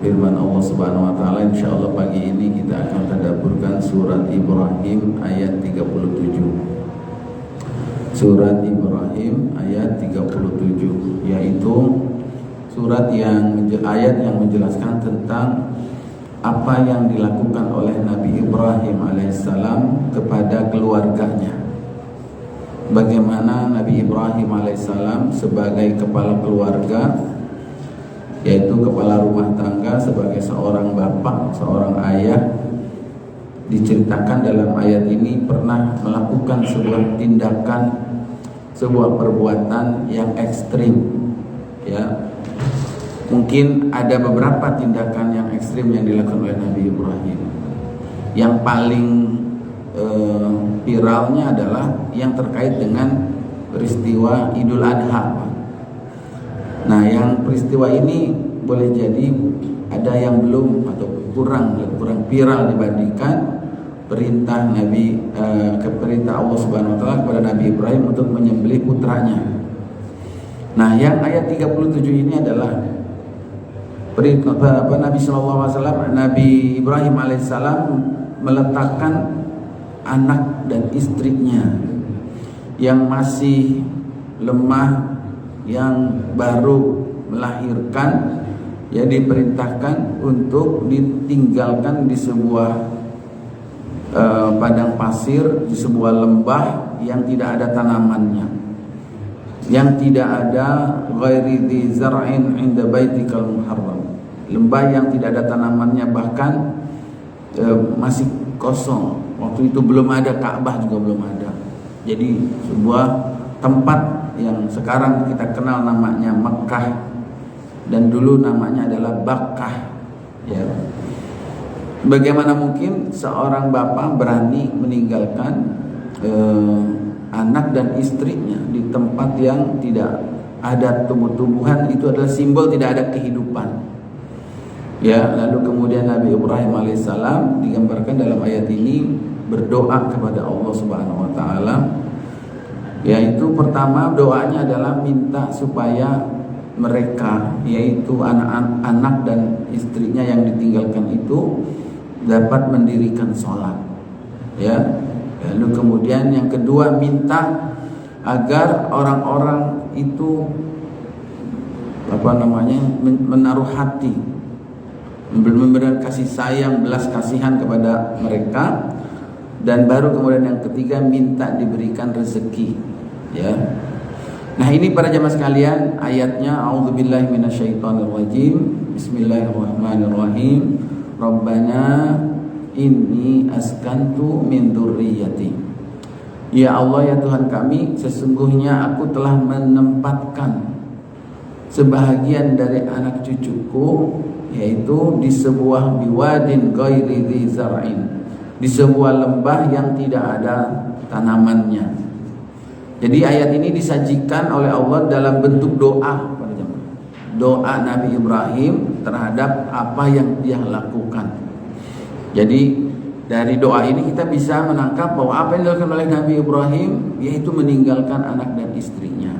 firman Allah Subhanahu wa taala. Insyaallah pagi ini kita akan tadabburkan surat Ibrahim ayat 37. Surat Ibrahim ayat 37, yaitu ayat yang menjelaskan tentang apa yang dilakukan oleh Nabi Ibrahim alaihissalam kepada keluarganya. Bagaimana Nabi Ibrahim alaihissalam sebagai kepala keluarga, yaitu kepala rumah tangga, sebagai seorang bapak, seorang ayah, diceritakan dalam ayat ini pernah melakukan sebuah tindakan, sebuah perbuatan yang ekstrim, ya. Mungkin ada beberapa tindakan yang ekstrim yang dilakukan oleh Nabi Ibrahim. Yang paling viralnya adalah yang terkait dengan peristiwa Idul Adha. Nah, yang peristiwa ini boleh jadi ada yang belum atau kurang viral dibandingkan perintah perintah Allah Subhanahu wa taala kepada Nabi Ibrahim untuk menyembelih putranya. Nah, yang ayat 37 ini adalah Nabi sallallahu alaihi wasallam, Nabi Ibrahim alaihissalam meletakkan anak dan istrinya yang masih lemah, yang baru melahirkan, ya, diperintahkan untuk ditinggalkan di sebuah padang pasir, di sebuah lembah yang tidak ada tanamannya, yang tidak ada ghairi dzi zar'in 'inda baitikal muharram, lembah yang tidak ada tanamannya, bahkan masih kosong. Waktu itu belum ada Ka'bah, juga belum ada. Jadi sebuah tempat yang sekarang kita kenal namanya Mekkah, dan dulu namanya adalah Bakkah, ya. Bagaimana mungkin seorang bapak berani meninggalkan anak dan istrinya di tempat yang tidak ada tumbuh-tumbuhan? Itu adalah simbol tidak ada kehidupan, ya. Lalu kemudian Nabi Ibrahim alaihissalam digambarkan dalam ayat ini berdoa kepada Allah Subhanahu wa taala, yaitu pertama doanya adalah minta supaya mereka, yaitu anak-anak dan istrinya yang ditinggalkan itu, dapat mendirikan sholat, ya. Lalu kemudian yang kedua, minta agar orang-orang itu menaruh hati, memberikan kasih sayang, belas kasihan kepada mereka. Dan baru kemudian yang ketiga, minta diberikan rezeki, ya. Nah, ini para jamaah sekalian ayatnya. A'udzubillahi minasyaitonirrajim. Bismillahirrahmanirrahim. Rabbana inni askantu min dzurriyyati. Ya Allah, ya Tuhan kami, sesungguhnya aku telah menempatkan sebahagian dari anak cucuku, yaitu di sebuah biwadin ghairi dzi zar'in, di sebuah lembah yang tidak ada tanamannya. Jadi ayat ini disajikan oleh Allah dalam bentuk doa, doa Nabi Ibrahim terhadap apa yang dia lakukan. Jadi dari doa ini kita bisa menangkap bahwa apa yang dilakukan oleh Nabi Ibrahim, yaitu meninggalkan anak dan istrinya.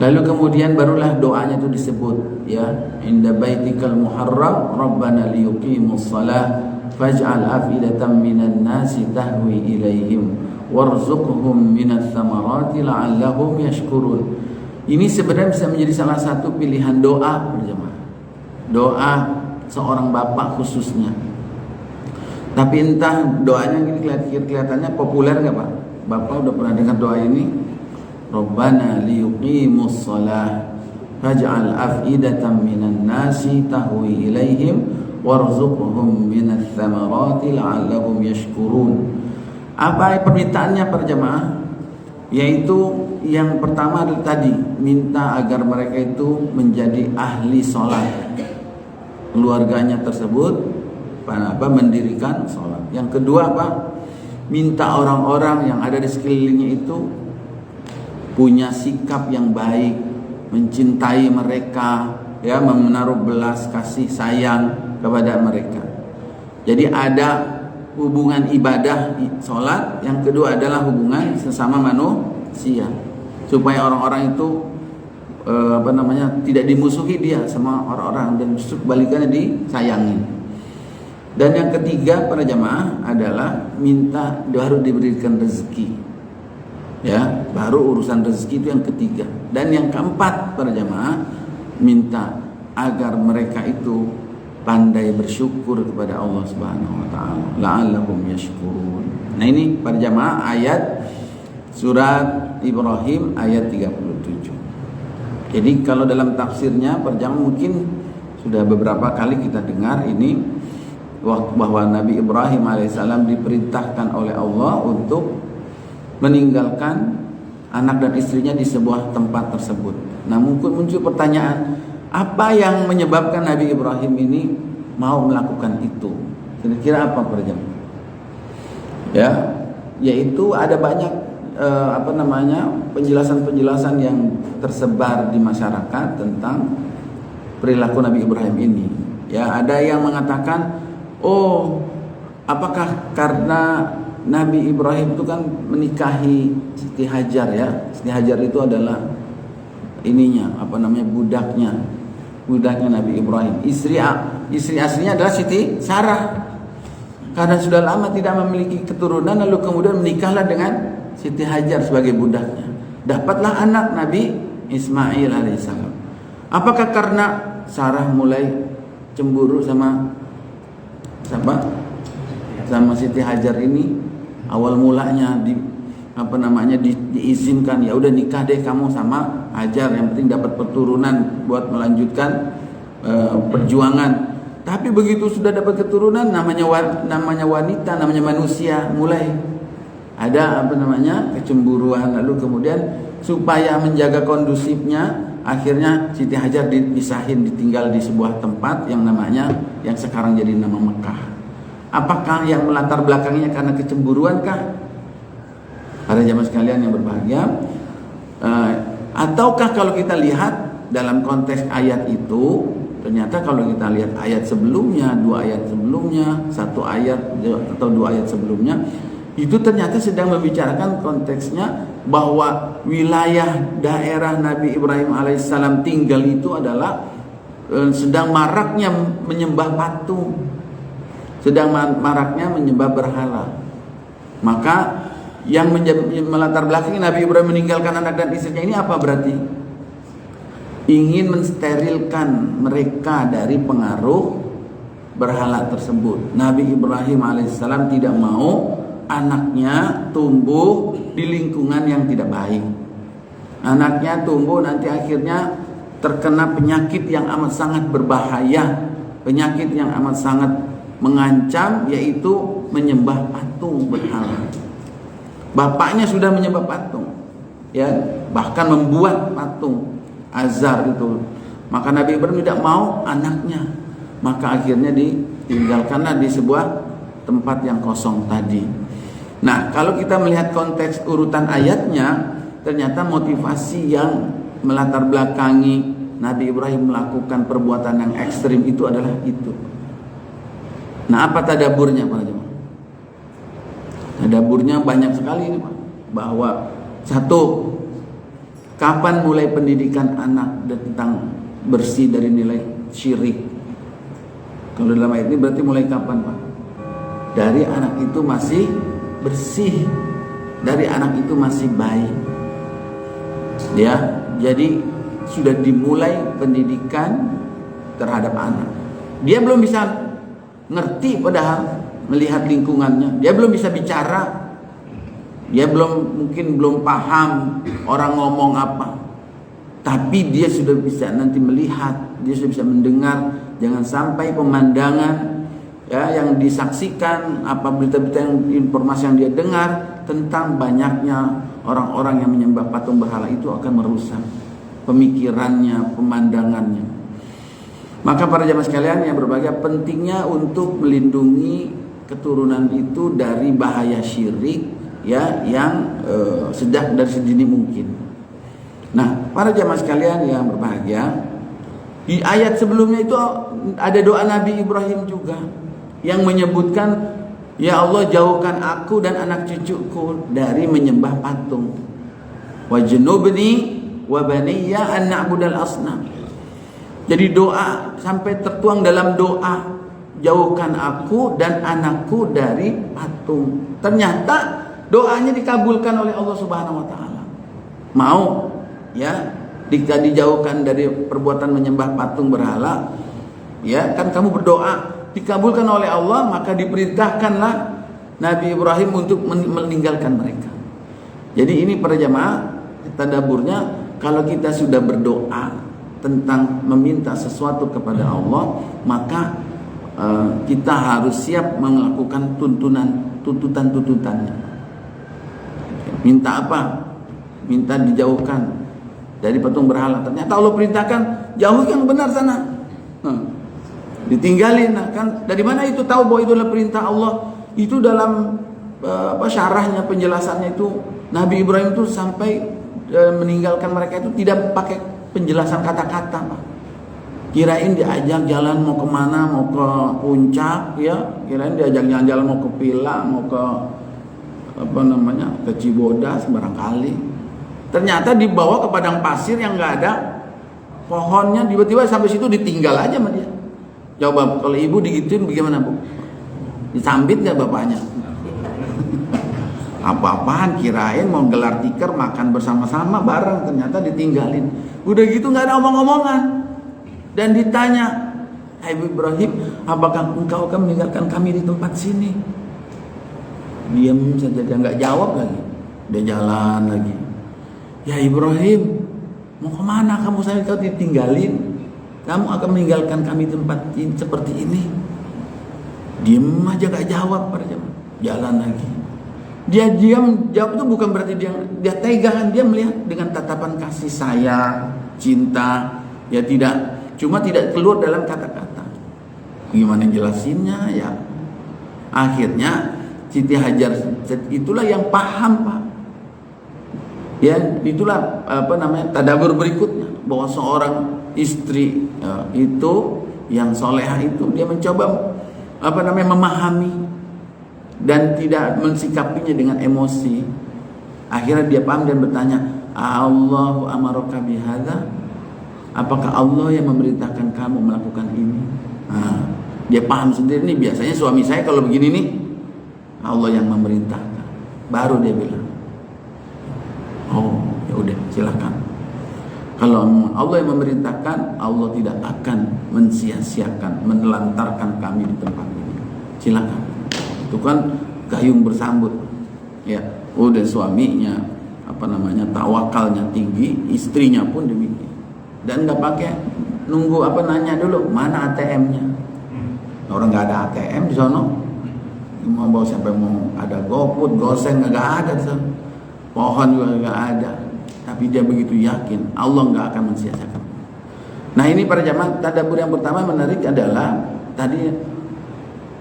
Lalu kemudian barulah doanya itu disebut, ya, inda baitikal muharram rabbana liyuqimus shalah faj'al afidatan minan nasi tahwi ilaihim warzuqhum minas samarati la'allahum yashkurun. Ini sebenarnya bisa menjadi salah satu pilihan doa berjamaah, doa seorang bapak khususnya. Tapi entah doanya ini kelihatannya populer nggak, Pak? Bapak udah pernah dengar doa ini? Rabbana liyuqimus shalah faj'al afidatan minan nasi tahwi ilaihim warzuqhum minas samarati la'allahum yashkurun. Apa permintaannya para jemaah? Yaitu yang pertama adalah tadi, minta agar mereka itu menjadi ahli sholat, keluarganya tersebut mendirikan sholat. Yang kedua apa? Minta orang-orang yang ada di sekelilingnya itu punya sikap yang baik, mencintai mereka, ya, menaruh belas kasih sayang kepada mereka. Jadi ada hubungan ibadah sholat, yang kedua adalah hubungan sesama manusia, supaya orang-orang itu tidak dimusuhi dia sama orang-orang, dan justru kebalikannya disayangin. Dan yang ketiga para jamaah adalah minta baru diberikan rezeki. Ya, baru urusan rezeki itu yang ketiga. Dan yang keempat para jamaah, minta agar mereka itu pandai bersyukur kepada Allah Subhanahu wa taala, la'allahum yashkurun. Nah, ini para jamaah ayat surat Ibrahim ayat 37. Jadi kalau dalam tafsirnya para jamaah mungkin sudah beberapa kali kita dengar ini bahwa Nabi Ibrahim alaihissalam diperintahkan oleh Allah untuk meninggalkan anak dan istrinya di sebuah tempat tersebut. Nah, mungkin muncul pertanyaan, apa yang menyebabkan Nabi Ibrahim ini mau melakukan itu? Kira-kira apa para jemaah? Ya, yaitu ada banyak penjelasan-penjelasan yang tersebar di masyarakat tentang perilaku Nabi Ibrahim ini. Ya, ada yang mengatakan, oh, apakah karena Nabi Ibrahim itu kan menikahi Siti Hajar ya. Siti Hajar itu adalah budaknya Nabi Ibrahim. Istri aslinya adalah Siti Sarah. Karena sudah lama tidak memiliki keturunan, lalu kemudian menikahlah dengan Siti Hajar sebagai budaknya. Dapatlah anak Nabi Ismail alaihissalam. Apakah karena Sarah mulai cemburu sama Siti Hajar ini? Awal mulanya diizinkan, ya udah nikah deh kamu sama Hajar, yang penting dapat keturunan buat melanjutkan perjuangan. Tapi begitu sudah dapat keturunan, namanya wanita, namanya manusia, mulai ada kecemburuan. Lalu kemudian supaya menjaga kondusifnya, akhirnya Siti Hajar dipisahin, ditinggal di sebuah tempat yang sekarang jadi nama Mekah. Apakah yang melatar belakangnya karena kecemburuan kah? Para jamaah sekalian yang berbahagia, ataukah kalau kita lihat dalam konteks ayat itu, ternyata kalau kita lihat ayat sebelumnya, dua ayat sebelumnya, satu ayat atau dua ayat sebelumnya, itu ternyata sedang membicarakan konteksnya bahwa wilayah daerah Nabi Ibrahim alaihissalam tinggal itu adalah sedang maraknya menyembah patung, sedang maraknya menyembah berhala. Maka yang melatar belakangi Nabi Ibrahim meninggalkan anak dan istrinya ini apa berarti? Ingin mensterilkan mereka dari pengaruh berhala tersebut. Nabi Ibrahim alaihissalam tidak mau anaknya tumbuh di lingkungan yang tidak baik. Anaknya tumbuh nanti akhirnya terkena penyakit yang amat sangat berbahaya, penyakit yang amat sangat mengancam, yaitu menyembah patung berhala. Bapaknya sudah menyembah patung, ya, bahkan membuat patung Azar itu. Maka Nabi Ibrahim tidak mau anaknya, maka akhirnya ditinggalkanlah di sebuah tempat yang kosong tadi. Nah, kalau kita melihat konteks urutan ayatnya, ternyata motivasi yang melatar belakangi Nabi Ibrahim melakukan perbuatan yang ekstrim itu adalah itu. Nah, apa tadaburnya para jemaah? Tadaburnya banyak sekali ini, Pak. Bahwa satu, kapan mulai pendidikan anak tentang bersih dari nilai syirik? Kalau dalam ayat ini berarti mulai kapan, Pak? Dari anak itu masih bersih, dari anak itu masih baik. Ya, jadi sudah dimulai pendidikan terhadap anak. Dia belum bisa ngerti, padahal melihat lingkungannya, dia belum bisa bicara, dia mungkin belum paham orang ngomong apa, tapi dia sudah bisa nanti melihat, dia sudah bisa mendengar. Jangan sampai pemandangan yang disaksikan, apa berita-berita informasi yang dia dengar tentang banyaknya orang-orang yang menyembah patung berhala itu akan merusak pemikirannya, pemandangannya. Maka para jamaah sekalian yang berbahagia, pentingnya untuk melindungi keturunan itu dari bahaya syirik, ya, yang sejak dari sedini mungkin. Nah, para jamaah sekalian yang berbahagia, di ayat sebelumnya itu ada doa Nabi Ibrahim juga yang menyebutkan, ya Allah, jauhkan aku dan anak cucuku dari menyembah patung. Wajnubni wa baniya an na'budal asnam. Jadi doa sampai tertuang dalam doa, jauhkan aku dan anakku dari patung. Ternyata doanya dikabulkan oleh Allah Subhanahu wa taala. Mau ya dijauhkan dari perbuatan menyembah patung berhala, ya kan kamu berdoa dikabulkan oleh Allah, maka diperintahkanlah Nabi Ibrahim untuk meninggalkan mereka. Jadi ini para jamaah tadaburnya, kalau kita sudah berdoa tentang meminta sesuatu kepada Allah, maka kita harus siap melakukan tuntutan-tuntutannya. Minta apa? Minta dijauhkan dari patung berhala. Ternyata Allah perintahkan jauh yang benar sana. Ditinggalin. Nah, kan dari mana itu tahu bahwa itu adalah perintah Allah? Itu dalam syarahnya, penjelasannya itu Nabi Ibrahim itu sampai meninggalkan mereka itu tidak pakai penjelasan kata-kata, Pak. Kirain diajak jalan mau kemana, mau ke puncak, ya. Kirain diajak jalan-jalan mau ke Pila, mau ke ke Cibodas barangkali. Ternyata dibawa ke padang pasir yang nggak ada pohonnya, tiba-tiba sampai situ ditinggal aja sama dia. Coba kalau ibu digituin bagaimana, Bu? Disambit nggak bapaknya? Apa-apaan, kirain mau gelar tikar makan bersama-sama bareng, ternyata ditinggalin. Udah gitu nggak ada omong-omongan. Dan ditanya, "Hai Ibrahim, apakah engkau akan meninggalkan kami di tempat sini?" Diam saja, dia nggak jawab lagi. Dia jalan lagi. "Ya Ibrahim, mau kemana kamu? Saya kau ditinggalin. Kamu akan meninggalkan kami di tempat ini, seperti ini." Diam aja gak jawab pada jam. Jalan lagi. Dia diam, jawab itu bukan berarti dia tega, kan? Dia melihat dengan tatapan kasih sayang, cinta, ya tidak, cuma tidak keluar dalam kata-kata. Gimana jelasinnya ya? Akhirnya Siti Hajar itulah yang paham, Pak. Ya, itulah tadabbur berikutnya, bahwa seorang istri itu yang solehah itu dia mencoba memahami dan tidak mensikapinya dengan emosi. Akhirnya dia paham dan bertanya, "Allahu amaraka bihadza?" Apakah Allah yang memerintahkan kamu melakukan ini? Nah, dia paham sendiri nih, biasanya suami saya kalau begini nih Allah yang memerintahkan. Baru dia bilang, "Oh, ya udah, silakan. Kalau Allah yang memerintahkan, Allah tidak akan mensia-siakan, menelantarkan kami di tempat ini. Silakan." Itu kan gayung bersambut. Ya, udah suaminya tawakalnya tinggi, istrinya pun demikian. Dan nggak pakai nunggu nanya dulu mana ATM-nya. Orang nggak ada ATM di sono. Mau bawa sampai mau ada GoFood, GoSend nggak ada di sono. Pohon juga nggak ada. Tapi dia begitu yakin Allah nggak akan mensia-siakan. Nah, ini para jamaah, tadabbur yang pertama menarik adalah tadi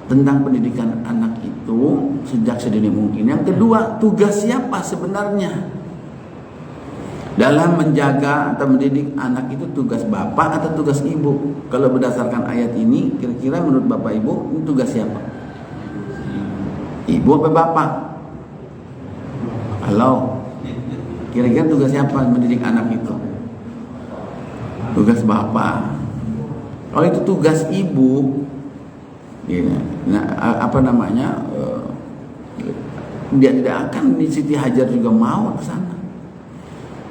tentang pendidikan anak itu sejak sedini mungkin. Yang kedua, tugas siapa sebenarnya dalam menjaga atau mendidik anak itu? Tugas bapak atau tugas ibu? Kalau berdasarkan ayat ini, kira-kira menurut bapak ibu ini tugas siapa? Ibu apa bapak? Halo, kira-kira tugas siapa mendidik anak itu? Tugas bapak. Kalau itu tugas ibu, ya, dia tidak akan Siti Hajar juga mau ke sana.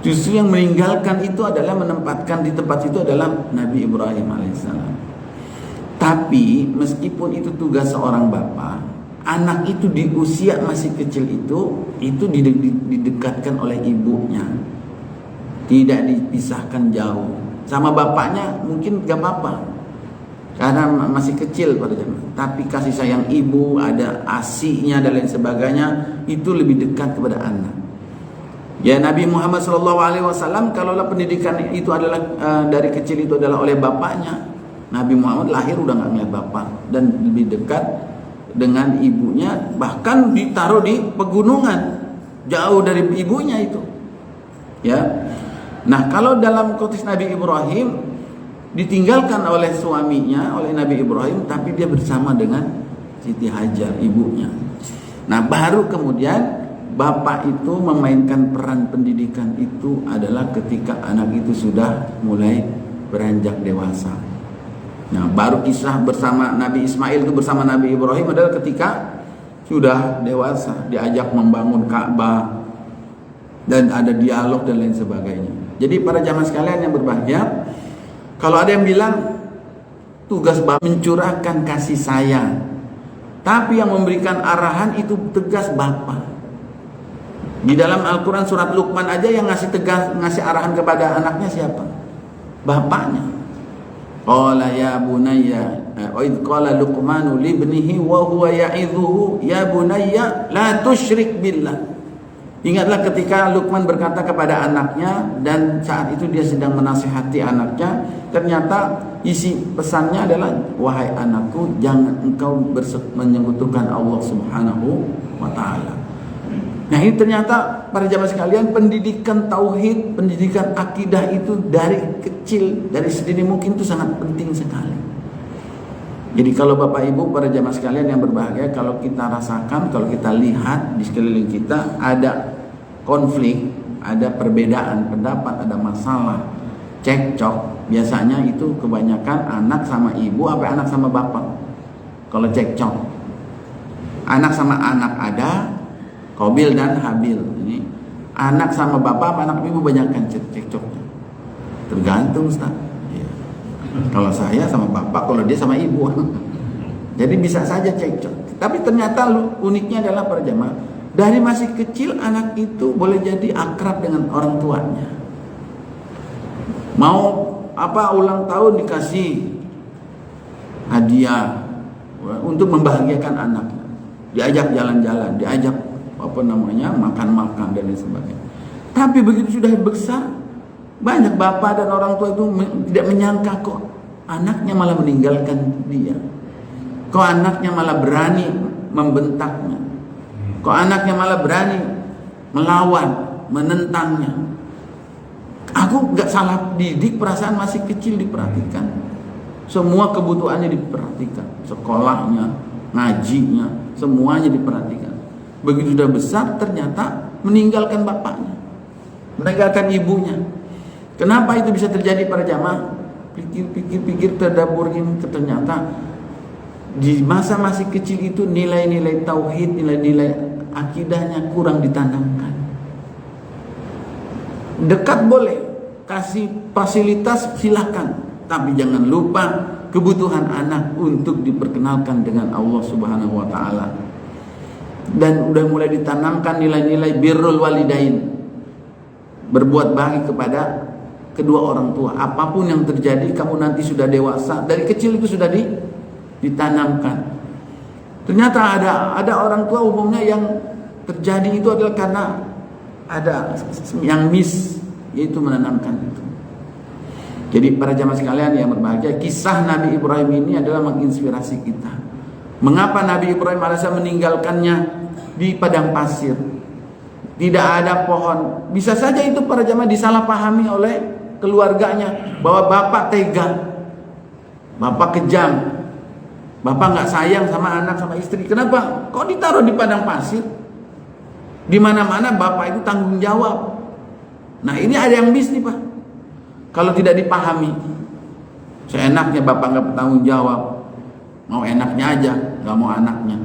Justru yang meninggalkan itu adalah menempatkan di tempat itu adalah Nabi Ibrahim alaihissalam. Tapi meskipun itu tugas seorang bapak, anak itu di usia masih kecil itu didekatkan oleh ibunya, tidak dipisahkan jauh. Sama bapaknya mungkin gak apa-apa karena masih kecil pada zaman. Tapi kasih sayang ibu, ada ASI-nya dan lain sebagainya, itu lebih dekat kepada anak. Ya, Nabi Muhammad SAW, kalaulah pendidikan itu adalah dari kecil itu adalah oleh bapaknya, Nabi Muhammad lahir udah gak ngeliat bapak dan lebih dekat dengan ibunya, bahkan ditaruh di pegunungan jauh dari ibunya itu. Ya. Nah, kalau dalam konteks Nabi Ibrahim ditinggalkan oleh suaminya, oleh Nabi Ibrahim, tapi dia bersama dengan Siti Hajar ibunya. Nah, baru kemudian bapak itu memainkan peran pendidikan itu adalah ketika anak itu sudah mulai beranjak dewasa. Nah, baru kisah bersama Nabi Ismail itu bersama Nabi Ibrahim adalah ketika sudah dewasa, diajak membangun Ka'bah dan ada dialog dan lain sebagainya. Jadi para jamaah sekalian yang berbahagia, kalau ada yang bilang tugas bapak mencurahkan kasih sayang, tapi yang memberikan arahan itu tegas bapak. Di dalam Al-Quran surat Luqman aja yang ngasih arahan kepada anaknya siapa? Bapaknya. Qala ya bunayya wa id qala Luqmanu li ibnihi wa huwa ya'idhuhu ya bunayya la tusyrik billah. Ingatlah ketika Luqman berkata kepada anaknya, dan saat itu dia sedang menasihati anaknya, ternyata isi pesannya adalah, wahai anakku, jangan engkau menyekutukan Allah Subhanahu wa taala. Nah, ini ternyata para jamaah sekalian, pendidikan tauhid, pendidikan akidah itu dari kecil, dari sedini mungkin itu sangat penting sekali. Jadi kalau Bapak Ibu, para jamaah sekalian yang berbahagia, kalau kita rasakan, kalau kita lihat di sekeliling kita ada konflik, ada perbedaan pendapat, ada masalah, cekcok, biasanya itu kebanyakan anak sama ibu apa anak sama bapak. Kalau cekcok, anak sama anak ada, Qabil dan Habil. Ini anak sama bapak apa anak ibu banyakkan cekcoknya? Tergantung, Ustaz. Ya. Kalau saya sama bapak, kalau dia sama ibu. Jadi bisa saja cekcok. Tapi ternyata uniknya adalah para jamaah, dari masih kecil anak itu boleh jadi akrab dengan orang tuanya. Mau apa ulang tahun dikasih hadiah untuk membahagiakan anaknya. Diajak jalan-jalan, diajak makan-makan dan lain sebagainya. Tapi begitu sudah besar, banyak bapak dan orang tua itu tidak menyangka kok anaknya malah meninggalkan dia. Kok anaknya malah berani membentaknya. Kok anaknya malah berani melawan, menentangnya. Aku gak salah didik, perasaan masih kecil diperhatikan. Semua kebutuhannya diperhatikan. Sekolahnya, ngajinya, semuanya diperhatikan. Begitu sudah besar ternyata meninggalkan bapaknya, meninggalkan ibunya. Kenapa itu bisa terjadi para jamaah? Pikir-pikir, terdaburin, ternyata di masa masih kecil itu nilai-nilai tauhid, nilai-nilai akidahnya kurang ditanamkan. Dekat boleh, kasih fasilitas silakan, tapi jangan lupa kebutuhan anak untuk diperkenalkan dengan Allah Subhanahu wa taala. Dan udah mulai ditanamkan nilai-nilai birrul walidain, berbuat baik kepada kedua orang tua. Apapun yang terjadi, kamu nanti sudah dewasa, dari kecil itu sudah ditanamkan. Ternyata ada orang tua umumnya yang terjadi itu adalah karena ada yang miss, yaitu menanamkan itu. Jadi para jamaah sekalian yang berbahagia, kisah Nabi Ibrahim ini adalah menginspirasi kita. Mengapa Nabi Ibrahim AS meninggalkannya di padang pasir? Tidak ada pohon. Bisa saja itu para jamaah disalahpahami oleh keluarganya, bahwa bapak tega, bapak kejam, bapak nggak sayang sama anak sama istri. Kenapa? Kok ditaruh di padang pasir? Di mana-mana bapak itu tanggung jawab. Nah, ini ada yang bis nih, Pak. Kalau tidak dipahami, seenaknya bapak nggak bertanggung jawab, mau enaknya aja, nggak mau anaknya.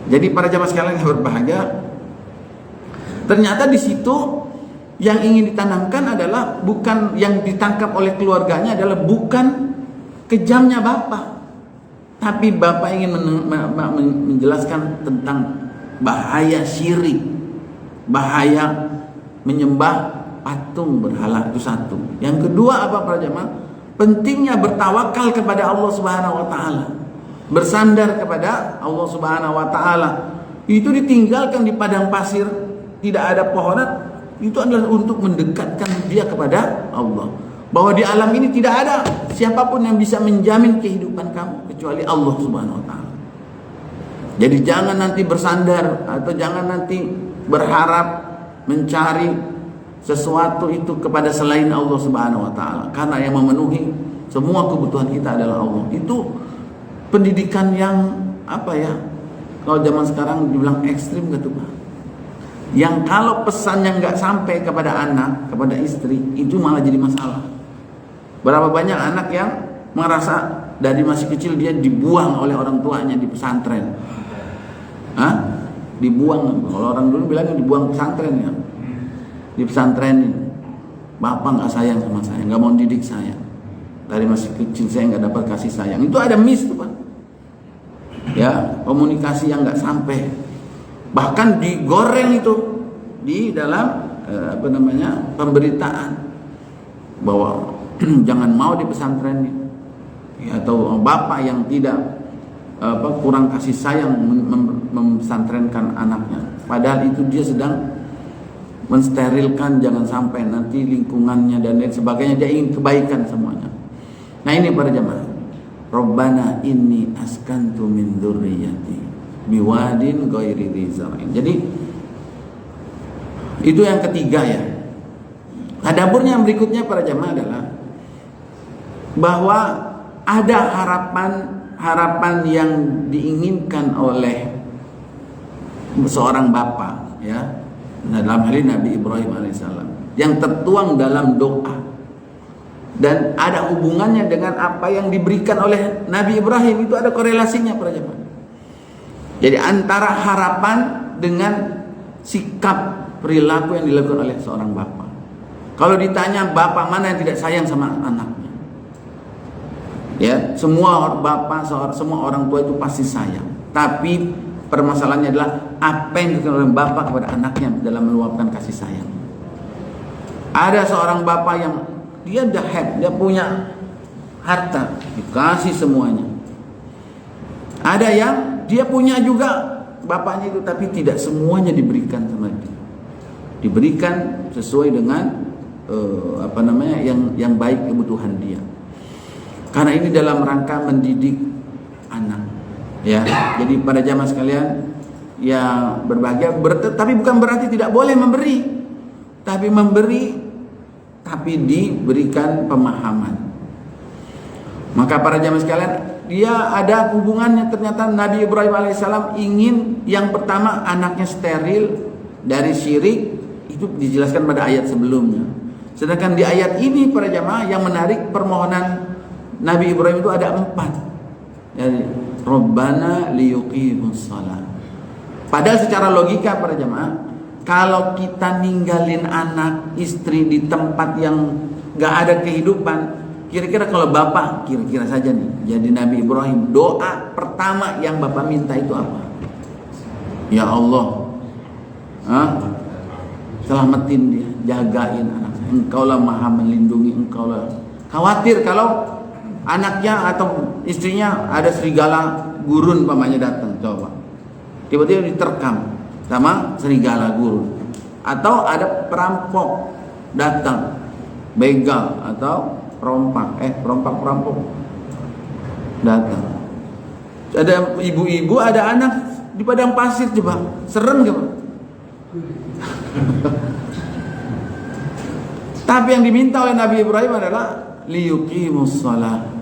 Jadi para jamaah sekalian yang berbahagia, ternyata di situ yang ingin ditanamkan adalah bukan yang ditangkap oleh keluarganya, adalah bukan kejamnya bapak, tapi bapak ingin menjelaskan tentang bahaya syirik, bahaya menyembah patung berhala. Itu satu. Yang kedua apa para jamaah? Pentingnya bertawakal kepada Allah Subhanahu wa taala. Bersandar kepada Allah Subhanahu wa taala. Itu ditinggalkan di padang pasir, tidak ada pohonan, itu adalah untuk mendekatkan dia kepada Allah. Bahwa di alam ini tidak ada siapapun yang bisa menjamin kehidupan kamu kecuali Allah Subhanahu wa taala. Jadi jangan nanti bersandar atau jangan nanti berharap mencari sesuatu itu kepada selain Allah Subhanahu wa taala, karena yang memenuhi semua kebutuhan kita adalah Allah. Itu pendidikan yang Kalau zaman sekarang dibilang ekstrim gitu Pak. Yang kalau pesannya nggak sampai kepada anak, kepada istri, itu malah jadi masalah. Berapa banyak anak yang merasa dari masih kecil dia dibuang oleh orang tuanya di pesantren. Dibuang. Kalau orang dulu bilangnya dibuang pesantren ya. Di pesantren ini, bapak nggak sayang sama saya, nggak mau didik saya. Dari masih kecil saya nggak dapat kasih sayang. Itu ada miss tuh Pak. Ya, komunikasi yang nggak sampai. Bahkan digoreng itu di dalam pemberitaan bahwa jangan mau di pesantren ya, atau bapak yang tidak kurang kasih sayang memsantrenkan anaknya, padahal itu dia sedang mensterilkan, jangan sampai nanti lingkungannya dan lain sebagainya, dia ingin kebaikan semuanya. Nah ini para jamaah, Rabbana inni askantu min dzurriyyati biwadin ghairi dzi zar'in. Jadi itu yang ketiga ya. Adapun yang berikutnya para jamaah adalah bahwa ada harapan yang diinginkan oleh seorang bapak ya, dalam hal ini Nabi Ibrahim alaihissalam, yang tertuang dalam doa dan ada hubungannya dengan apa yang diberikan oleh Nabi Ibrahim. Itu ada korelasinya para jemaah. Jadi antara harapan dengan sikap perilaku yang dilakukan oleh seorang bapak. Kalau ditanya bapak mana yang tidak sayang sama anaknya, ya semua bapak, semua orang tua itu pasti sayang. Tapi permasalahannya adalah apa yang dilakukan oleh bapak kepada anaknya dalam meluapkan kasih sayang. Ada seorang bapak yang dia dahab, dia punya harta, dikasih semuanya. Ada yang dia punya juga bapaknya itu, tapi tidak semuanya diberikan sama dia. Diberikan sesuai dengan yang baik kebutuhan dia. Karena ini dalam rangka mendidik anak. Ya, jadi pada jamaah sekalian yang berbahagia, tapi bukan berarti tidak boleh memberi, tapi memberi, tapi diberikan pemahaman. Maka para jamaah sekalian, dia ada hubungannya. Ternyata Nabi Ibrahim alaihissalam ingin yang pertama anaknya steril dari syirik, itu dijelaskan pada ayat sebelumnya. Sedangkan di ayat ini para jamaah yang menarik, permohonan Nabi Ibrahim itu ada 4. Jadi Rabbana liyuqimus shalah. Padahal secara logika para jamaah, kalau kita ninggalin anak istri di tempat yang gak ada kehidupan, kira-kira kalau bapak, kira-kira saja nih, jadi Nabi Ibrahim, doa pertama yang bapak minta itu apa? Ya Allah, selamatin dia, jagain anak saya. Engkaulah maha melindungi, engkaulah. Khawatir kalau anaknya atau istrinya ada serigala gurun pamannya datang, coba tiba-tiba diterkam sama serigala gurun, atau ada perampok datang, begal atau perampok datang. Ada ibu-ibu, ada anak di padang pasir, coba serem gak? Tapi yang diminta oleh Nabi Ibrahim adalah liyuqimus shalah.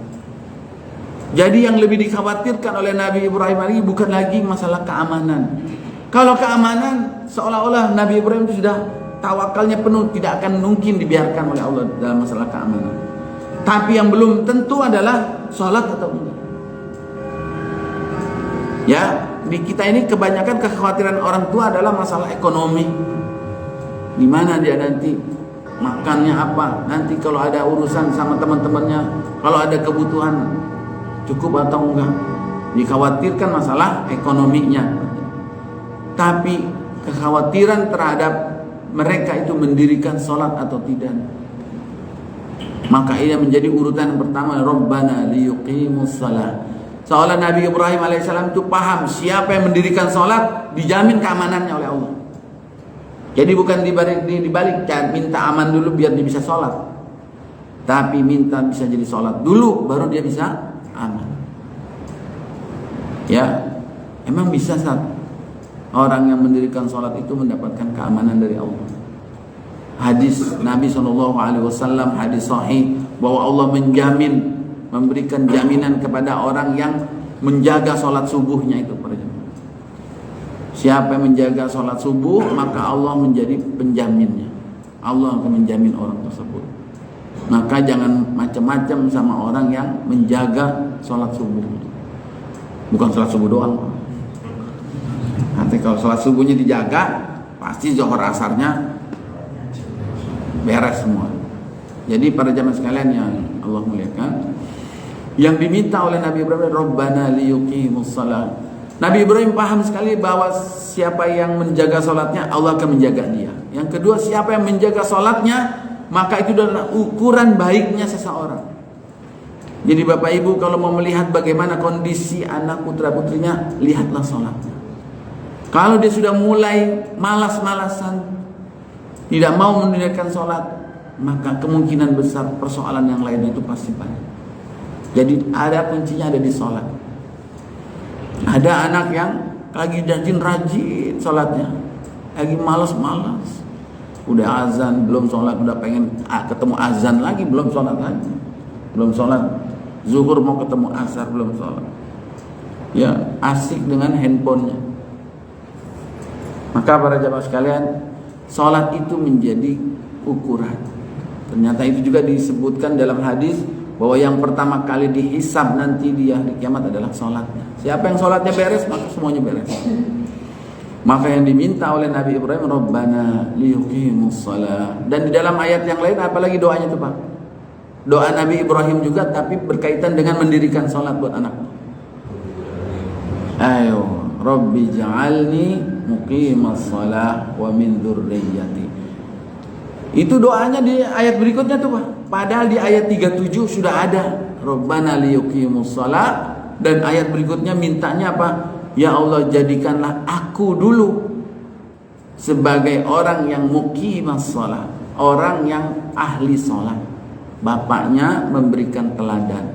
Jadi yang lebih dikhawatirkan oleh Nabi Ibrahim ini bukan lagi masalah keamanan. Kalau keamanan, seolah-olah Nabi Ibrahim itu sudah tawakalnya penuh, tidak akan mungkin dibiarkan oleh Allah dalam masalah keamanan. Tapi yang belum tentu adalah sholat atau enggak. Ya, di kita ini kebanyakan kekhawatiran orang tua adalah masalah ekonomi. Di mana dia nanti makannya apa, nanti kalau ada urusan sama teman-temannya, kalau ada kebutuhan cukup atau enggak. Dikhawatirkan masalah ekonominya. Tapi kekhawatiran terhadap mereka itu mendirikan sholat atau tidak, maka ini menjadi urutan yang pertama. Rabbana liyuqimus shalah. Seolah Nabi Ibrahim alaihissalam itu paham siapa yang mendirikan sholat dijamin keamanannya oleh Allah. Jadi bukan dibalik minta aman dulu biar dia bisa sholat, tapi minta bisa jadi sholat dulu baru dia bisa aman. Ya, emang bisa saat orang yang mendirikan sholat itu mendapatkan keamanan dari Allah. Hadis Nabi SAW, hadis sahih, bahwa Allah menjamin, memberikan jaminan kepada orang yang menjaga sholat subuhnya itu. Siapa yang menjaga sholat subuh, maka Allah menjadi penjaminnya. Allah akan menjamin orang tersebut. Maka jangan macam-macam sama orang yang menjaga sholat subuh. Bukan sholat subuh doang. Nanti kalau sholat subuhnya dijaga, pasti zuhur asarnya beres semua. Jadi para jamaah sekalian yang Allah muliakan, yang diminta oleh Nabi Ibrahim, Rabbana liyuqimus shalah. Nabi Ibrahim paham sekali bahwa siapa yang menjaga sholatnya, Allah akan menjaga dia. Yang kedua, siapa yang menjaga sholatnya, maka itu adalah ukuran baiknya seseorang. Jadi Bapak Ibu kalau mau melihat bagaimana kondisi anak putra putrinya, lihatlah sholatnya. Kalau dia sudah mulai malas-malasan, tidak mau menunaikan sholat, maka kemungkinan besar persoalan yang lain itu pasti banyak. Jadi ada kuncinya ada di sholat. Ada anak yang lagi rajin sholatnya, lagi malas-malas, udah azan belum sholat, udah pengen ketemu azan lagi belum sholat lagi, belum sholat zuhur mau ketemu asar belum sholat, ya asik dengan handphonenya. Maka para jamaah sekalian, sholat itu menjadi ukuran. Ternyata itu juga disebutkan dalam hadis bahwa yang pertama kali dihisab nanti di hari kiamat adalah sholatnya. Siapa yang sholatnya beres, maka semuanya beres. Maka yang diminta oleh Nabi Ibrahim, Rabbana liyuqimus shalah. Dan di dalam ayat yang lain, apalagi doanya itu Pak? Doa Nabi Ibrahim juga, tapi berkaitan dengan mendirikan sholat buat anak. Ayo, Rabbi ja'alni muqimas shalah wa min dzurriyyati. Itu doanya di ayat berikutnya tuh Pak. Padahal di ayat 37 sudah ada Rabbana liyuqimus shalah, dan ayat berikutnya mintanya apa? Ya Allah, jadikanlah aku dulu sebagai orang yang muqimas shalah, orang yang ahli sholat. Bapaknya memberikan teladan,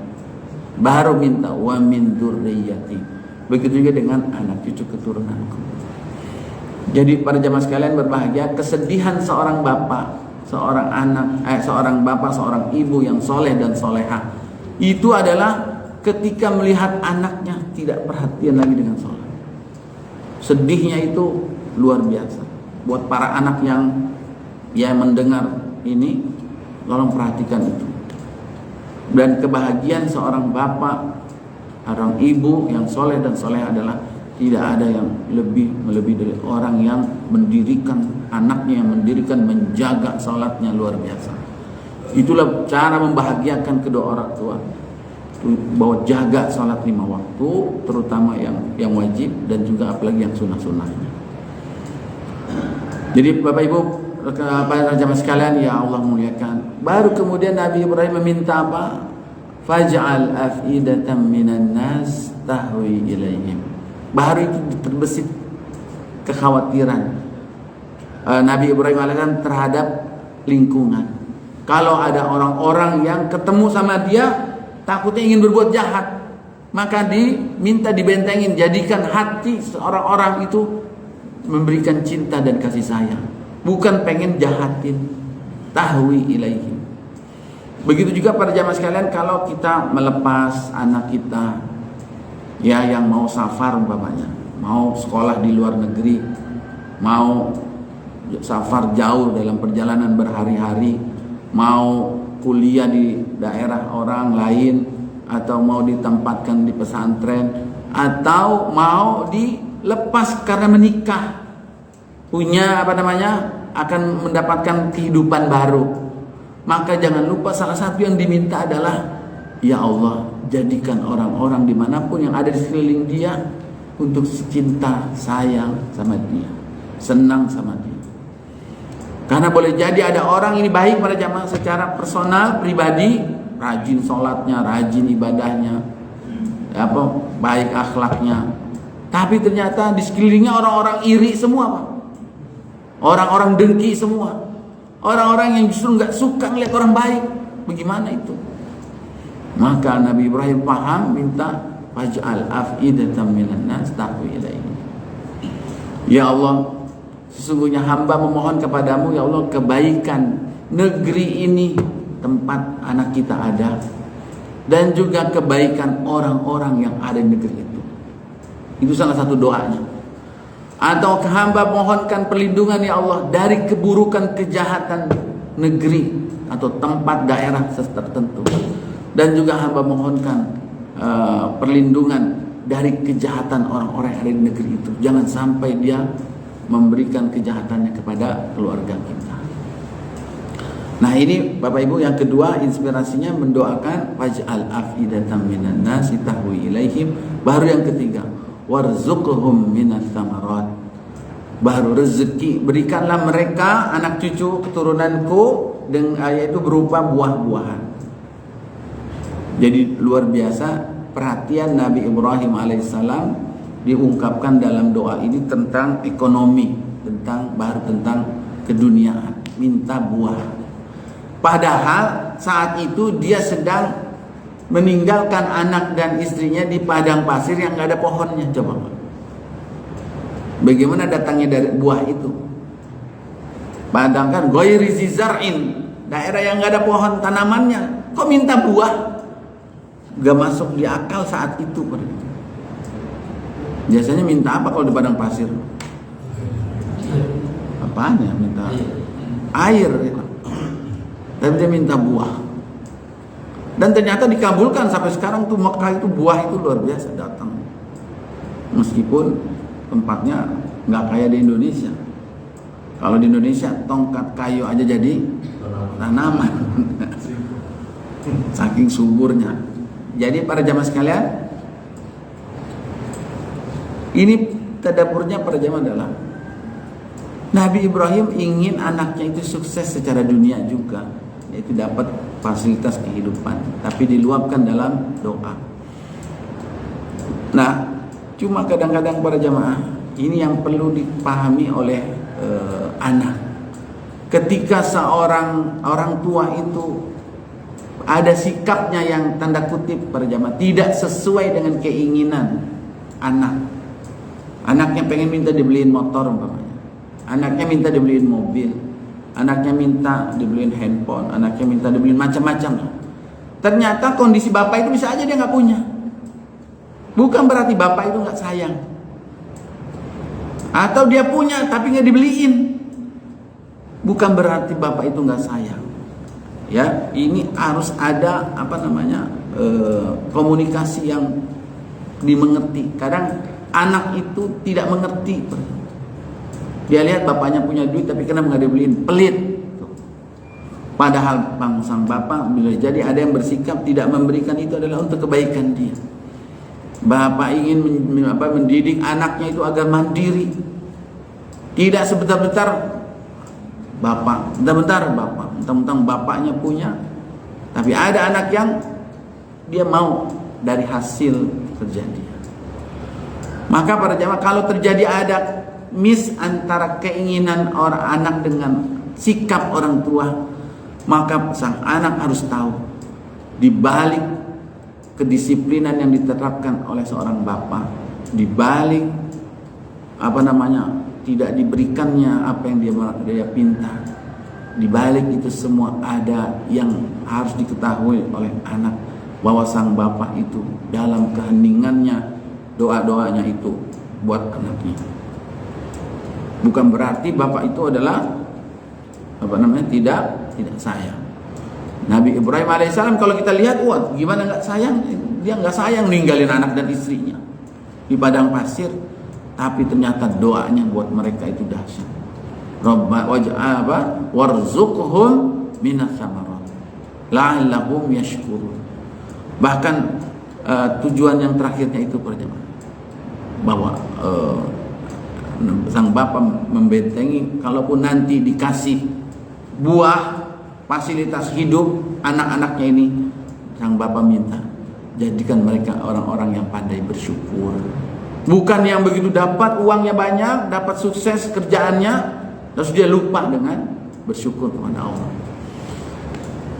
baru minta wa min dzurriyyati. Begitu juga dengan anak cucu keturunanku. Jadi para jamaah sekalian berbahagia, kesedihan seorang bapak, seorang anak, seorang bapak, seorang ibu yang soleh dan soleha, itu adalah ketika melihat anaknya tidak perhatian lagi dengan sholat. Sedihnya itu luar biasa. Buat para anak yang mendengar ini, tolong perhatikan itu. Dan kebahagiaan seorang bapak, seorang ibu yang soleh dan soleh adalah tidak ada yang melebihi dari orang yang mendirikan anaknya, yang mendirikan, menjaga sholatnya luar biasa. Itulah cara membahagiakan kedua orang tua, bahwa jaga sholat 5 waktu, terutama yang wajib dan juga apalagi yang sunnah-sunnahnya. Jadi Bapak Ibu, para jamaah sekalian, ya Allah muliakan. Baru kemudian Nabi Ibrahim meminta apa? Faj'al af'idatan minan nas tahwi ilaihim. Baru itu terbesit kekhawatiran Nabi Ibrahim AS terhadap lingkungan. Kalau ada orang-orang yang ketemu sama dia takutnya ingin berbuat jahat, maka diminta dibentengin, jadikan hati orang-orang itu memberikan cinta dan kasih sayang, bukan pengen jahatin. Tahwi ilaihim. Begitu juga para jamaah sekalian, kalau kita melepas anak kita, ya yang mau safar umpamanya, mau sekolah di luar negeri, mau safar jauh dalam perjalanan berhari-hari, mau kuliah di daerah orang lain, atau mau ditempatkan di pesantren, atau mau dilepas karena menikah, punya akan mendapatkan kehidupan baru. Maka jangan lupa salah satu yang diminta adalah, ya Allah, jadikan orang-orang dimanapun yang ada di sekeliling dia untuk cinta, sayang sama dia, senang sama dia. Karena boleh jadi ada orang ini baik pada jamaah secara personal, pribadi, rajin sholatnya, rajin ibadahnya, baik akhlaknya, tapi ternyata di sekelilingnya orang-orang iri semua Pak. Orang-orang dengki semua, orang-orang yang justru nggak suka ngeliat orang baik. Bagaimana itu? Maka Nabi Ibrahim paham, minta faj'al af'idatan minan nas tahwi ilaihi. Ya Allah, sesungguhnya hamba memohon kepadamu ya Allah kebaikan negeri ini, tempat anak kita ada, dan juga kebaikan orang-orang yang ada di negeri itu. Itu salah satu doanya. Atau hamba mohonkan perlindungan ya Allah dari keburukan kejahatan negeri atau tempat daerah tertentu. Dan juga hamba mohonkan perlindungan dari kejahatan orang-orang yang ada di negeri itu. Jangan sampai dia memberikan kejahatannya kepada keluarga kita. Nah ini Bapak Ibu yang kedua inspirasinya mendoakan waj'al afidatan minan nasi tahwi ilaihim. Baru yang ketiga warzuqhum minas samarat. Baru rezeki, berikanlah mereka anak cucu keturunanku dengan yaitu berupa buah-buahan. Jadi luar biasa perhatian Nabi Ibrahim alaihissalam diungkapkan dalam doa ini tentang ekonomi, tentang keduniaan, minta buah. Padahal saat itu dia sedang meninggalkan anak dan istrinya di padang pasir yang nggak ada pohonnya. Coba, bagaimana datangnya dari buah itu? Padang kan ghairi zizar'in, daerah yang nggak ada pohon tanamannya. Kok minta buah? Gak masuk di akal saat itu. Biasanya minta apa kalau di padang pasir? Apaan ya? Minta air gitu. Tapi dia minta buah. Dan ternyata dikabulkan. Sampai sekarang tuh Mekah itu buah itu luar biasa datang. Meskipun tempatnya gak kayak di Indonesia. Kalau di Indonesia tongkat kayu aja jadi tanaman. Saking suburnya. Jadi para jamaah sekalian, ini tadaburnya para jamaah adalah Nabi Ibrahim ingin anaknya itu sukses secara dunia juga, yaitu dapat fasilitas kehidupan, tapi diluapkan dalam doa. Nah, cuma kadang-kadang para jamaah ini yang perlu dipahami oleh anak. Ketika seorang orang tua itu ada sikapnya yang tanda kutip para jamaah tidak sesuai dengan keinginan anak. Anaknya pengen minta dibeliin motor umpamanya. Anaknya minta dibeliin mobil. Anaknya minta dibeliin handphone. Anaknya minta dibeliin macam-macam. Ternyata kondisi bapak itu bisa aja dia nggak punya. Bukan berarti bapak itu nggak sayang. Atau dia punya tapi nggak dibeliin. Bukan berarti bapak itu nggak sayang. Ya, ini harus ada komunikasi yang dimengerti. Kadang anak itu tidak mengerti. Dia lihat bapaknya punya duit tapi kenapa nggak dibeliin, pelit. Padahal sang bapak bila jadi ada yang bersikap tidak memberikan itu adalah untuk kebaikan dia. Bapak ingin mendidik anaknya itu agar mandiri. Tidak sebentar-bentar bapak, mentang-mentang bapaknya punya, tapi ada anak yang dia mau dari hasil kerja dia. Maka para jamaah, kalau terjadi ada miss antara keinginan orang anak dengan sikap orang tua, maka sang anak harus tahu di balik kedisiplinan yang diterapkan oleh seorang bapak, di balik tidak diberikannya apa yang dia pinta, di balik itu semua ada yang harus diketahui oleh anak, bahwa sang bapak itu dalam keheningannya doa-doanya itu buat anaknya. Bukan berarti bapak itu adalah tidak sayang. Nabi Ibrahim alaihissalam kalau kita lihat, wah gimana nggak sayang? Dia nggak sayang ninggalin anak dan istrinya di padang pasir. Tapi ternyata doanya buat mereka itu dahsyat. Warzuqhum minas samarat la'allahum yashkurun. Bahkan tujuan yang terakhirnya itu bahwa sang bapak membentengi, kalaupun nanti dikasih buah fasilitas hidup anak-anaknya ini, sang bapak minta jadikan mereka orang-orang yang pandai bersyukur. Bukan yang begitu dapat uangnya banyak, dapat sukses kerjaannya, terus dia lupa dengan bersyukur kepada Allah.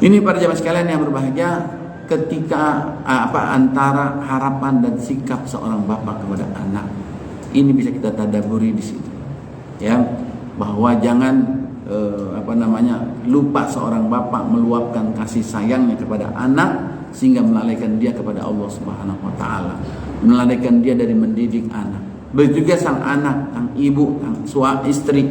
Ini para jamaah sekalian yang berbahagia, ketika antara harapan dan sikap seorang bapak kepada anak, ini bisa kita tadaburi di situ, ya, bahwa jangan lupa seorang bapak meluapkan kasih sayangnya kepada anak sehingga melalaikan dia kepada Allah Subhanahu wa taala, melalaikan dia dari mendidik anak. Begitu juga sang anak, sang ibu, sang suami, istri.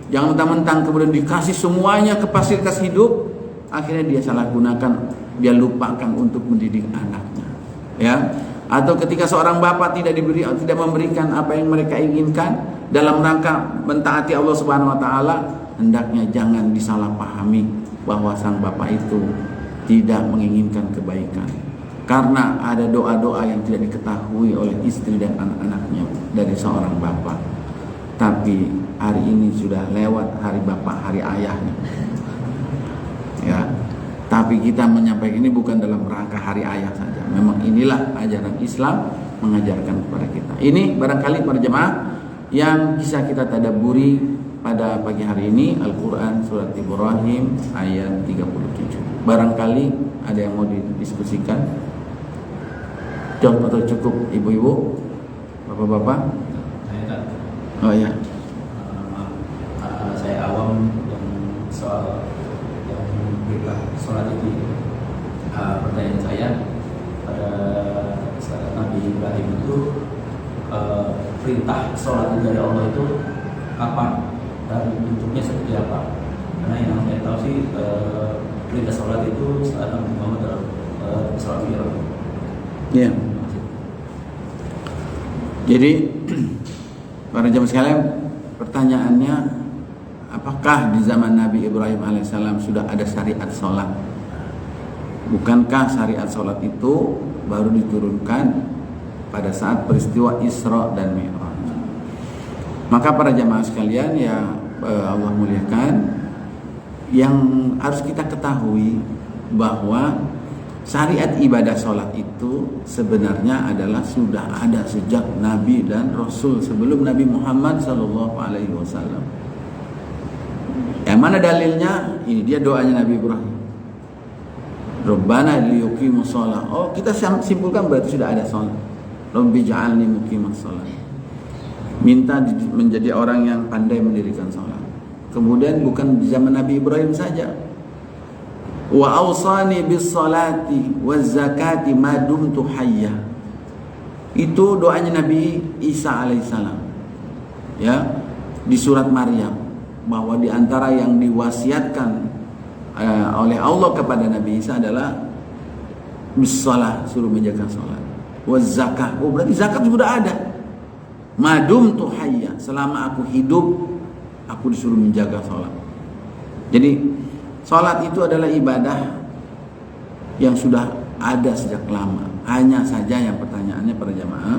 Jangan mentang-mentang kemudian dikasih semuanya ke fasilitas hidup, akhirnya dia salah gunakan, dia lupakan untuk mendidik anaknya. Ya, atau ketika seorang bapak tidak memberikan apa yang mereka inginkan dalam rangka mentaati Allah Subhanahu wa taala, hendaknya jangan disalahpahami bahwa sang bapak itu tidak menginginkan kebaikan. Karena ada doa-doa yang tidak diketahui oleh istri dan anak-anaknya dari seorang bapak. Tapi hari ini sudah lewat hari bapak, hari ayahnya. Ya. Tapi kita menyampaikan ini bukan dalam rangka hari ayah saja. Memang inilah ajaran Islam mengajarkan kepada kita. Ini barangkali para jemaah yang bisa kita tadabburi pada pagi hari ini, Al-Quran Surat Ibrahim ayat 37. Barangkali ada yang mau didiskusikan. Contoh atau cukup ibu-ibu, bapak-bapak? Oh ya. Saya awam yang soal yang sholat itu. Pertanyaan saya pada saat Nabi Ibrahim itu perintah sholat dari Allah itu apa dan bentuknya seperti apa? Karena yang saya tahu sih perintah sholat itu saat Nabi Muhammad dalam sholat Mi'raj. Ya. Jadi para jemaah sekalian, pertanyaannya, apakah di zaman Nabi Ibrahim alaihissalam sudah ada syariat sholat? Bukankah syariat sholat itu baru diturunkan pada saat peristiwa Isra dan Mi'raj? Maka para jemaah sekalian ya Allah muliakan, yang harus kita ketahui bahwa syariat ibadah sholat itu sebenarnya adalah sudah ada sejak Nabi dan Rasul sebelum Nabi Muhammad SAW. Yang mana dalilnya? Ini dia doanya Nabi Ibrahim. Rabbana liyuqimus shalah. Oh, kita simpulkan berarti sudah ada sholat. Rabbi ja'alni muqimas shalah. Minta menjadi orang yang pandai mendirikan sholat. Kemudian bukan di zaman Nabi Ibrahim saja. Wa awsani bis salati waz zakati ma dumtu hayya. Itu doanya Nabi Isa alaihissalam. Ya, di surat Maryam, bahwa di antara yang diwasiatkan oleh Allah kepada Nabi Isa adalah bis shalah, suruh menjaga salat. Waz zakah. Oh, berarti zakat sudah ada. Ma dumtu hayya, selama aku hidup aku disuruh menjaga salat. Jadi salat itu adalah ibadah yang sudah ada sejak lama. Hanya saja yang pertanyaannya para jamaah,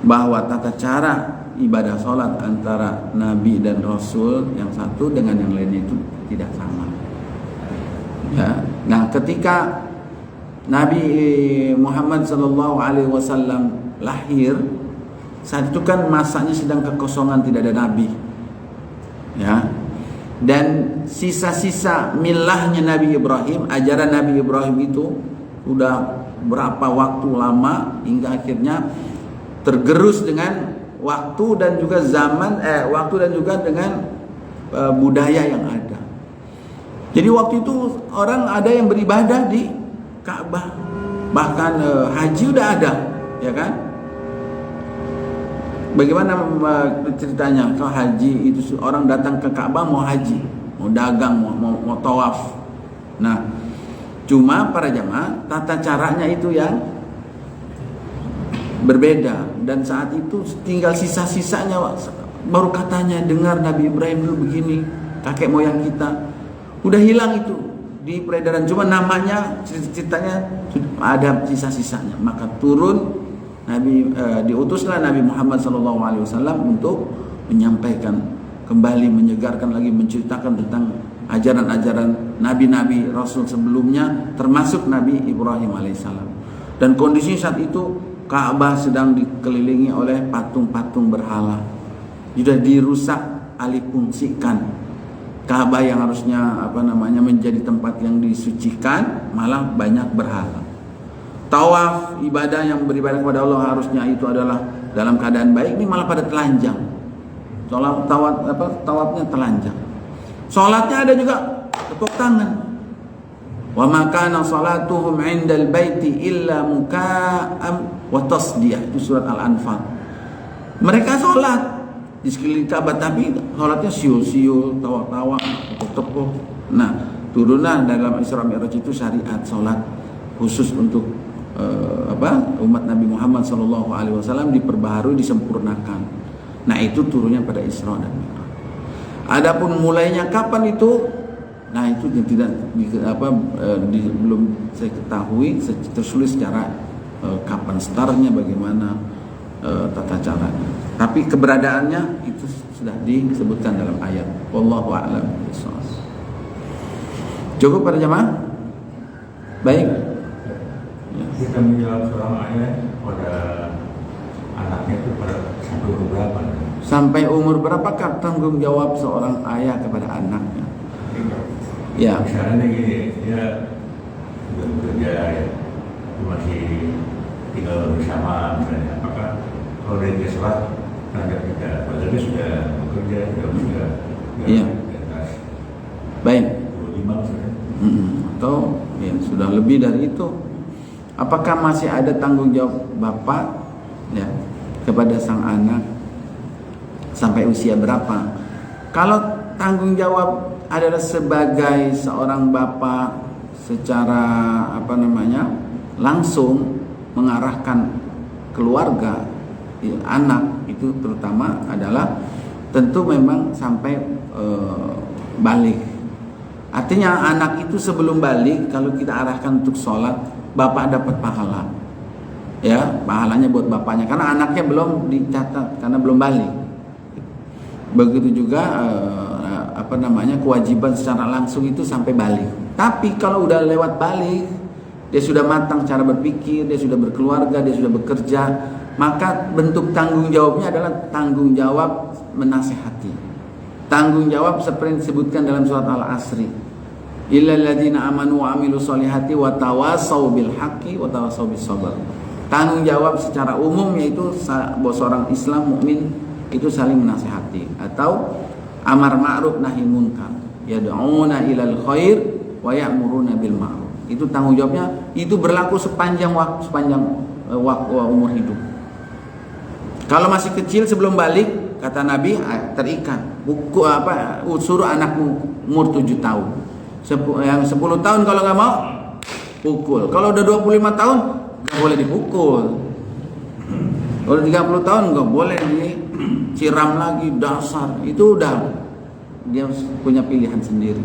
bahwa tata cara ibadah salat antara Nabi dan Rasul yang satu dengan yang lainnya itu tidak sama. Ya. Nah, ketika Nabi Muhammad SAW lahir, saat itu kan masanya sedang kekosongan, tidak ada Nabi. Ya. Dan sisa-sisa milahnya Nabi Ibrahim, ajaran Nabi Ibrahim itu udah berapa waktu lama hingga akhirnya tergerus dengan waktu dan juga waktu dan juga dengan budaya yang ada. Jadi waktu itu orang ada yang beribadah di Ka'bah, bahkan haji udah ada, ya kan? Bagaimana ceritanya? Kalau haji itu orang datang ke Ka'bah mau haji, mau dagang, mau tawaf. Nah, cuma para jamaah tata caranya itu yang berbeda, dan saat itu tinggal sisa-sisanya. Baru katanya dengar Nabi Ibrahim dulu begini, kakek moyang kita. Udah hilang itu di peredaran, cuma namanya, ceritanya ada sisa-sisanya. Maka turun diutuslah Nabi Muhammad SAW untuk menyampaikan kembali, menyegarkan lagi, menceritakan tentang ajaran-ajaran nabi-nabi Rasul sebelumnya, termasuk Nabi Ibrahim alaihissalam. Dan kondisi saat itu Ka'bah sedang dikelilingi oleh patung-patung berhala, sudah dirusak, alih fungsikan. Ka'bah yang harusnya menjadi tempat yang disucikan, malah banyak berhala. Tawaf, ibadah yang beribadah kepada Allah harusnya itu adalah dalam keadaan baik, ini malah pada telanjang. Tawafnya telanjang. Salatnya ada juga tepuk tangan. Wa ma kana salatuhum 'indal baiti illa muka'am wa tasdiyah. Itu surat Al-Anfal. Mereka sholat di sekeliling Ka'bah, tapi sholatnya siul-siul, tawa-tawa, tepuk-tepuk. Nah, turunlah dalam Isra Mi'raj itu syariat sholat khusus untuk umat Nabi Muhammad SAW diperbaharui, disempurnakan. Nah, itu turunnya pada Isra dan Mi'raj. Adapun mulainya kapan itu, nah itu tidak belum saya ketahui tertulis secara kapan startnya, bagaimana tata caranya. Tapi keberadaannya itu sudah disebutkan dalam ayat. Wallahu a'lam bishawab. Cukup para jamaah? Baik. Kita menjawab seorang ayah pada anaknya itu pada sampai umur berapa? Sampai umur berapakah tanggung jawab seorang ayah kepada anaknya? Ya. Misalnya gini, dia sudah bekerja, ya, masih tinggal bersama, misalnya. Apakah kalau dia sholat terhadap kita, padahal dia sudah bekerja, sudah Iya. Baik. 25 misalnya. Atau ya, sudah lebih dari itu. Apakah masih ada tanggung jawab bapak ya kepada sang anak sampai usia berapa? Kalau tanggung jawab adalah sebagai seorang bapak secara langsung mengarahkan keluarga ya, anak itu terutama adalah tentu memang sampai balik. Artinya anak itu sebelum balik kalau kita arahkan untuk sholat, bapak dapat pahala, ya pahalanya buat bapaknya karena anaknya belum dicatat karena belum balik. Begitu juga kewajiban secara langsung itu sampai balik. Tapi kalau udah lewat balik, dia sudah matang cara berpikir, dia sudah berkeluarga, dia sudah bekerja, maka bentuk tanggung jawabnya adalah tanggung jawab menasehati. Tanggung jawab seperti yang disebutkan dalam surat Al-Asri. Illal ladzina amanu wa amilus solihati wa tawasaw bil haqqi wa tawasaw bis sabr. Tanggung jawab secara umum yaitu bahwa seorang Islam mukmin itu saling menasehati atau amar ma'ruf nahi munkar, yad'una ilal khair wa ya'muruna bil ma'ruf. Itu tanggung jawabnya, itu berlaku sepanjang umur hidup. Kalau masih kecil sebelum balik, kata Nabi terikat, suruh anakmu umur 7 tahun. Yang 10 tahun kalau nggak mau pukul. Kalau udah 25 tahun nggak boleh dipukul. Kalau 30 tahun nggak boleh disiram lagi dasar. Itu udah dia punya pilihan sendiri.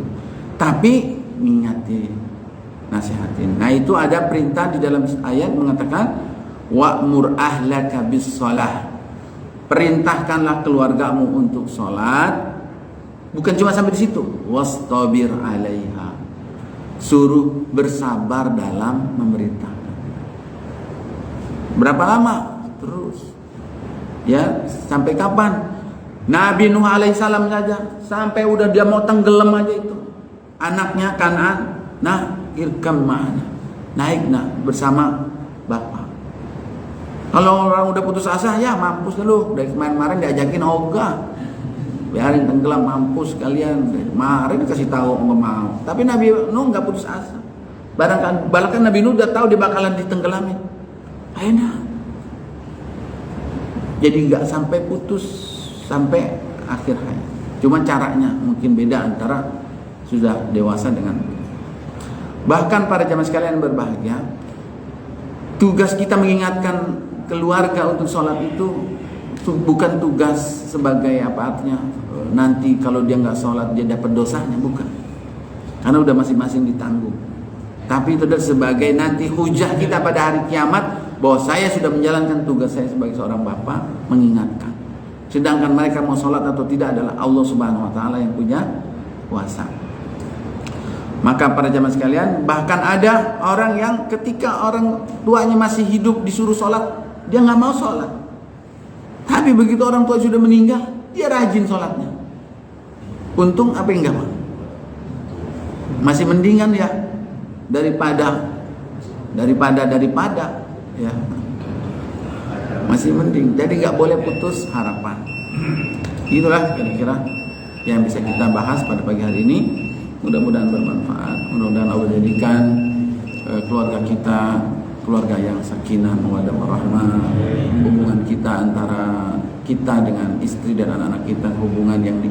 Tapi ingatin, nasihatin. Nah itu ada perintah di dalam ayat mengatakan wa'mur ahlaka bis shalah. Perintahkanlah keluargamu untuk sholat. Bukan cuma sampai di situ. Wastabir 'alaiha. Suruh bersabar dalam memerintahkan. Berapa lama? Terus. Ya, sampai kapan? Nabi Nuh alaihissalam saja sampai udah dia mau tenggelam aja itu. Anaknya Kan'an, nah irkam ma'ana. Naik bersama bapak. Kalau orang udah putus asa, ya mampus dulu. Dari kemarin-kemarin diajakin ogah. Biarin tenggelam, mampus kalian. Kemarin dikasih tahu nggak mau. Tapi Nabi Nuh nggak putus asa. Bahkan Nabi Nuh udah tahu dia bakalan ditenggelamin. Akhirnya jadi nggak sampai putus sampai akhir hayat. Cuma caranya mungkin beda antara sudah dewasa dengan. Bahkan para jamaah sekalian berbahagia, tugas kita mengingatkan keluarga untuk sholat itu bukan tugas sebagai apa artinya nanti kalau dia nggak sholat dia dapat dosanya, bukan, karena udah masing-masing ditanggung. Tapi itu adalah sebagai nanti hujah kita pada hari kiamat bahwa saya sudah menjalankan tugas saya sebagai seorang bapak, mengingatkan. Sedangkan mereka mau sholat atau tidak adalah Allah Subhanahu Wa Taala yang punya kuasa. Maka para jamaah sekalian, bahkan ada orang yang ketika orang tuanya masih hidup disuruh sholat, dia nggak mau sholat. Tapi begitu orang tua sudah meninggal, dia rajin sholatnya. Untung apa yang nggak mau? Masih mendingan ya daripada ya. Masih mending. Jadi nggak boleh putus harapan. Itulah kira-kira yang bisa kita bahas pada pagi hari ini. Mudah-mudahan bermanfaat. Mudah-mudahan Allah jadikan keluarga kita keluarga yang sakinah, mawaddah warahmah. Hubungan kita antara kita dengan istri dan anak-anak kita hubungan yang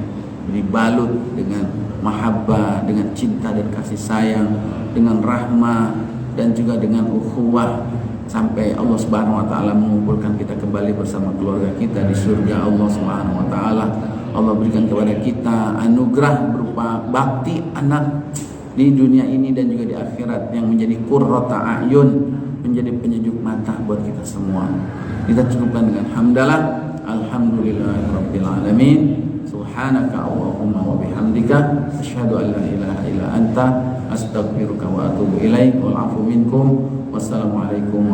dibalut dengan mahabbah, dengan cinta dan kasih sayang, dengan rahmah dan juga dengan ukhuwah, sampai Allah Subhanahu wa taala mengumpulkan kita kembali bersama keluarga kita di surga Allah Subhanahu wa taala. Allah berikan kepada kita anugerah berupa bakti anak di dunia ini dan juga di akhirat yang menjadi qurrata a'yun, menjadi penyejuk mata buat kita semua. Kita cukupkan dengan hamdalah, alhamdulillahirabbil alamin. Subhanaka Allahumma wa bihamdika asyhadu an la ilaha illa anta astaghfiruka wa atubu ilaik. Wal afu minkum. Wassalamualaikum